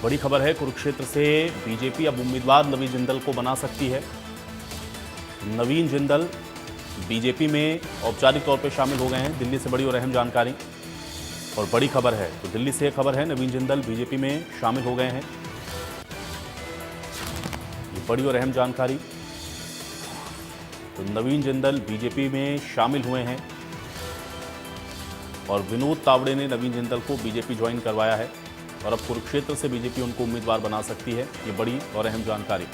बड़ी खबर है, कुरुक्षेत्र से बीजेपी अब उम्मीदवार नवीन जिंदल को बना सकती है। नवीन जिंदल बीजेपी में औपचारिक तौर पर शामिल हो गए हैं। दिल्ली से बड़ी और अहम जानकारी और बड़ी खबर है, तो दिल्ली से खबर है, नवीन जिंदल बीजेपी में शामिल हो गए हैं। ये बड़ी और अहम जानकारी, तो नवीन जिंदल बीजेपी में शामिल हुए हैं और विनोद तावड़े ने नवीन जिंदल को बीजेपी ज्वाइन करवाया है और अब कुरुक्षेत्र से बीजेपी उनको उम्मीदवार बना सकती है। ये बड़ी और अहम जानकारी।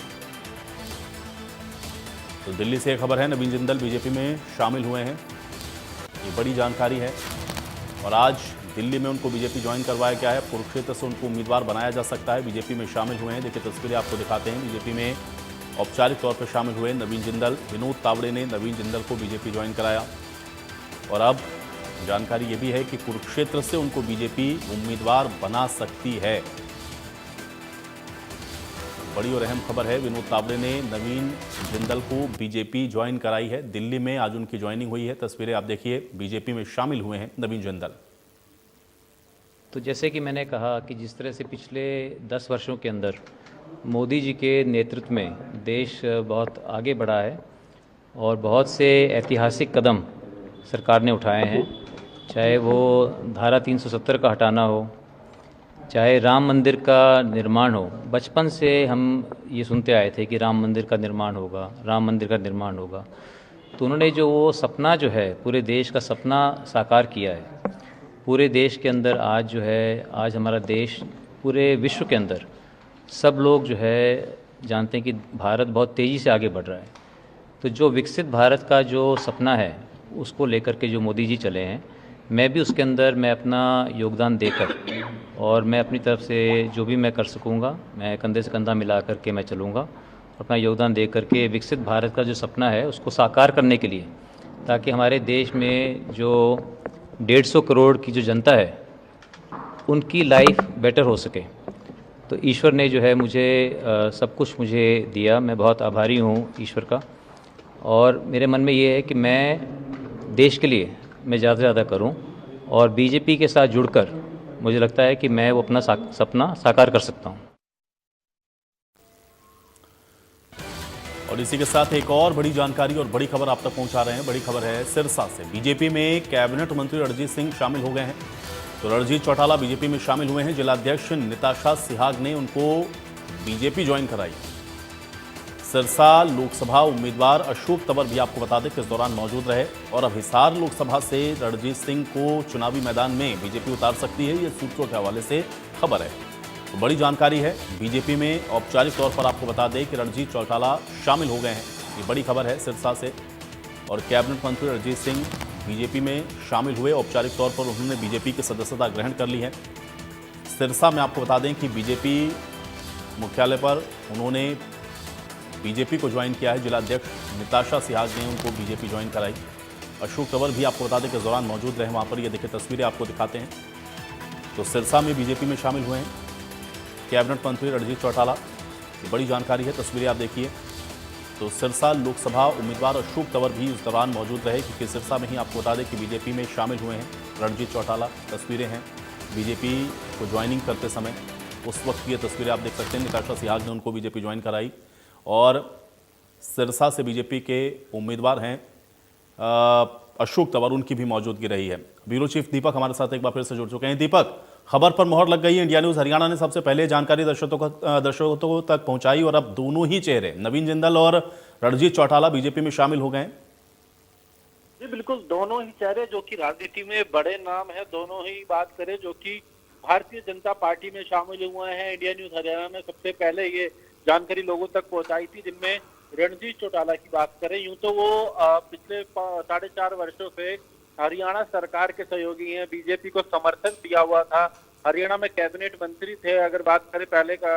तो दिल्ली से खबर है, नवीन जिंदल बीजेपी में शामिल हुए हैं। ये बड़ी जानकारी है और आज दिल्ली में उनको बीजेपी ज्वाइन करवाया गया है। कुरुक्षेत्र से उनको उम्मीदवार बनाया जा सकता है। बीजेपी में शामिल हुए हैं। देखिए तस्वीरें आपको दिखाते हैं। बीजेपी में औपचारिक तौर पर शामिल हुए नवीन जिंदल। विनोद तावड़े ने नवीन जिंदल को बीजेपी ज्वाइन कराया और अब जानकारी ये भी है कि कुरुक्षेत्र से उनको बीजेपी उम्मीदवार बना सकती है। बड़ी और अहम खबर है, विनोद तावड़े ने नवीन जिंदल को बीजेपी ज्वाइन कराई है। दिल्ली में आज उनकी ज्वाइनिंग हुई है। तस्वीरें आप देखिए, बीजेपी में शामिल हुए हैं नवीन जिंदल। तो जैसे कि मैंने कहा कि जिस तरह से पिछले 10 वर्षों के अंदर मोदी जी के नेतृत्व में देश बहुत आगे बढ़ा है और बहुत से ऐतिहासिक कदम सरकार ने उठाए हैं, चाहे वो धारा 370 का हटाना हो, चाहे राम मंदिर का निर्माण हो। बचपन से हम ये सुनते आए थे कि राम मंदिर का निर्माण होगा, राम मंदिर का निर्माण होगा। तो उन्होंने जो वो सपना जो है, पूरे देश का सपना साकार किया है। पूरे देश के अंदर आज जो है, आज हमारा देश पूरे विश्व के अंदर सब लोग जो है जानते हैं कि भारत बहुत तेज़ी से आगे बढ़ रहा है। तो जो विकसित भारत का जो सपना है, उसको लेकर के जो मोदी जी चले हैं, मैं भी उसके अंदर मैं अपना योगदान देकर और मैं अपनी तरफ से जो भी मैं कर सकूँगा, मैं कंधे से कंधा मिला करके मैं चलूँगा, अपना योगदान दे करके विकसित भारत का जो सपना है उसको साकार करने के लिए, ताकि हमारे देश में जो 150 करोड़ की जो जनता है उनकी लाइफ बेटर हो सके। तो ईश्वर ने जो है मुझे सब कुछ मुझे दिया। मैं बहुत आभारी हूँ ईश्वर का और मेरे मन में ये है कि मैं देश के लिए मैं ज़्यादा से ज़्यादा करूँ और बीजेपी के साथ जुड़कर मुझे लगता है कि मैं वो अपना सपना साकार कर सकता हूँ। और इसी के साथ एक और बड़ी जानकारी और बड़ी खबर आप तक पहुंचा रहे हैं। बड़ी खबर है सिरसा से। बीजेपी में कैबिनेट मंत्री रणजीत सिंह शामिल हो गए हैं। तो रणजीत चौटाला बीजेपी में शामिल हुए हैं। जिलाध्यक्ष निताशा सिहाग ने उनको बीजेपी ज्वाइन कराई। सिरसा लोकसभा उम्मीदवार अशोक तंवर भी आपको बता दें कि इस दौरान मौजूद रहे और अब हिसार लोकसभा से रणजीत सिंह को चुनावी मैदान में बीजेपी उतार सकती है। ये सूत्रों के हवाले से खबर है। तो बड़ी जानकारी है। बीजेपी में औपचारिक तौर पर आपको बता दें कि रणजीत चौटाला शामिल हो गए हैं। ये बड़ी खबर है सिरसा से। और कैबिनेट मंत्री रणजीत सिंह बीजेपी में शामिल हुए। औपचारिक तौर पर उन्होंने बीजेपी की सदस्यता ग्रहण कर ली है। सिरसा में आपको बता दें कि बीजेपी मुख्यालय पर उन्होंने बीजेपी को ज्वाइन किया है। जिलाध्यक्ष निताशा सिहाग ने उनको बीजेपी ज्वाइन कराई। अशोक तंवर भी आपको बता दें कि इस दौरान मौजूद रहे वहाँ पर। ये देखिए तस्वीरें आपको दिखाते हैं। तो सिरसा में बीजेपी में शामिल हुए हैं कैबिनेट मंत्री रणजीत चौटाला। ये बड़ी जानकारी है। तस्वीरें आप देखिए। तो सिरसा लोकसभा उम्मीदवार अशोक तंवर भी इस दौरान मौजूद रहे, क्योंकि सिरसा में ही आपको बता दें कि बीजेपी में शामिल हुए हैं रणजीत चौटाला। तस्वीरें हैं बीजेपी को ज्वाइनिंग करते समय, उस वक्त की ये तस्वीरें आप देख सकते हैं। निताशा सिहाग ने उनको बीजेपी ज्वाइन कराई और सिरसा से बीजेपी के उम्मीदवार हैं अशोक तंवर, उनकी भी मौजूदगी रही है। ब्यूरो चीफ दीपक हमारे साथ एक बार फिर से जुड़ चुके हैं। दीपक, खबर पर मोहर लग गई है। इंडिया न्यूज़ हरियाणा ने सबसे पहले जानकारी दर्शकों तक पहुंचाई और अब दोनों ही चेहरे नवीन जिंदल और रणजीत चौटाला बीजेपी में शामिल हो गए। जी बिल्कुल, दोनों ही चेहरे जो कि राजनीति में बड़े नाम है, दोनों ही बात करें जो कि भारतीय जनता पार्टी में शामिल हुए हैं। इंडिया न्यूज़ हरियाणा ने सबसे पहले ये जानकारी लोगों तक पहुंचाई थी, जिनमें रणजीत चौटाला की बात करें, यूं तो वो पिछले 4.5 वर्षों से हरियाणा सरकार के सहयोगी हैं, बीजेपी को समर्थन दिया हुआ था, हरियाणा में कैबिनेट मंत्री थे। अगर बात करें पहले का,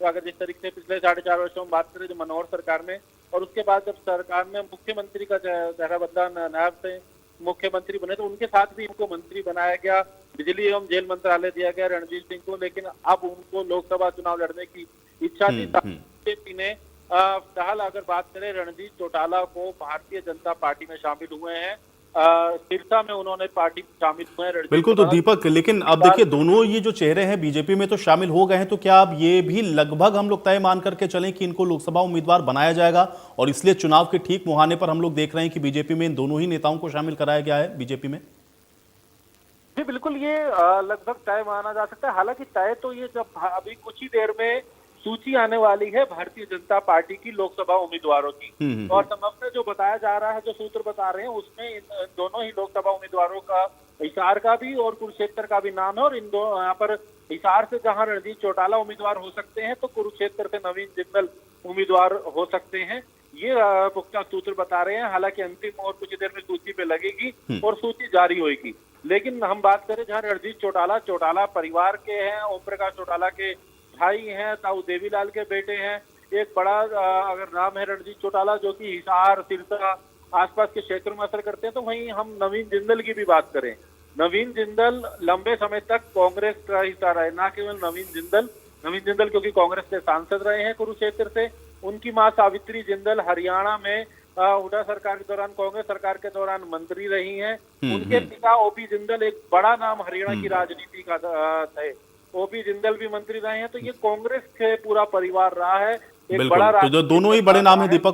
तो अगर जिस तरीके से पिछले 4.5 वर्षों में बात करें जो मनोहर सरकार में, और उसके बाद जब सरकार में मुख्यमंत्री का चेहरा बदला, नायब से मुख्यमंत्री बने, तो उनके साथ भी इनको मंत्री बनाया गया, बिजली एवं जेल मंत्रालय दिया गया रणजीत सिंह को। लेकिन अब उनको लोकसभा चुनाव लड़ने की इच्छा थी। बीजेपी ने फिलहाल अगर बात करें रणजीत चौटाला को भारतीय जनता पार्टी में शामिल हुए हैं सिरसा में उन्होंने पार्टी में शामिल हुए हैं। रणजीत बिल्कुल। तो चौटाला दीपक, लेकिन अब देखिए दोनों ये जो चेहरे हैं बीजेपी में तो शामिल हो गए हैं, तो क्या अब ये भी लगभग हम लोग तय मान करके चलें कि इनको लोकसभा उम्मीदवार बनाया जाएगा और इसलिए चुनाव के ठीक मुहाने पर हम लोग देख रहे हैं कि बीजेपी में इन दोनों ही नेताओं को शामिल कराया गया है बीजेपी में? जी बिल्कुल, ये लगभग तय माना जा सकता है। हालांकि तय तो ये जब अभी कुछ ही देर में सूची आने वाली है भारतीय जनता पार्टी की लोकसभा उम्मीदवारों की, और समझ जो बताया जा रहा है, जो सूत्र बता रहे हैं, उसमें इन दोनों ही लोकसभा उम्मीदवारों का, हिसार का भी और कुरुक्षेत्र का भी नाम है। और इन दो यहाँ पर हिसार से जहां रणजीत चौटाला उम्मीदवार हो सकते हैं, तो कुरुक्षेत्र से नवीन जिंदल उम्मीदवार हो सकते हैं, ये पुख्ता सूत्र बता रहे हैं। हालांकि अंतिम और कुछ देर में सूची पे लगेगी और सूची जारी होगी। लेकिन हम बात करें जहां रणजीत चौटाला परिवार के हैं, ओम प्रकाश चौटाला के भाई हैं, ताऊ देवीलाल के बेटे हैं। एक बड़ा अगर नाम है रणजीत चौटाला, जो कि हिसार, सिरसा आसपास के क्षेत्रों में असर करते हैं। तो वहीं हम नवीन जिंदल की भी बात करें, नवीन जिंदल लंबे समय तक कांग्रेस का हिस्सा रहे। ना केवल नवीन जिंदल क्योंकि कांग्रेस के सांसद रहे हैं कुरुक्षेत्र से, उनकी मां सावित्री जिंदल हरियाणा में हुड्डा सरकार के दौरान, कांग्रेस सरकार के दौरान मंत्री रही हैं। उनके पिता ओपी जिंदल एक बड़ा नाम हरियाणा की राजनीति का थे। ओपी जिंदल भी मंत्री रहे हैं। तो ये कांग्रेस के पूरा परिवार रहा है, एक बड़ा बिल्कुल। तो जो दोनों ही बड़े नाम है दीपक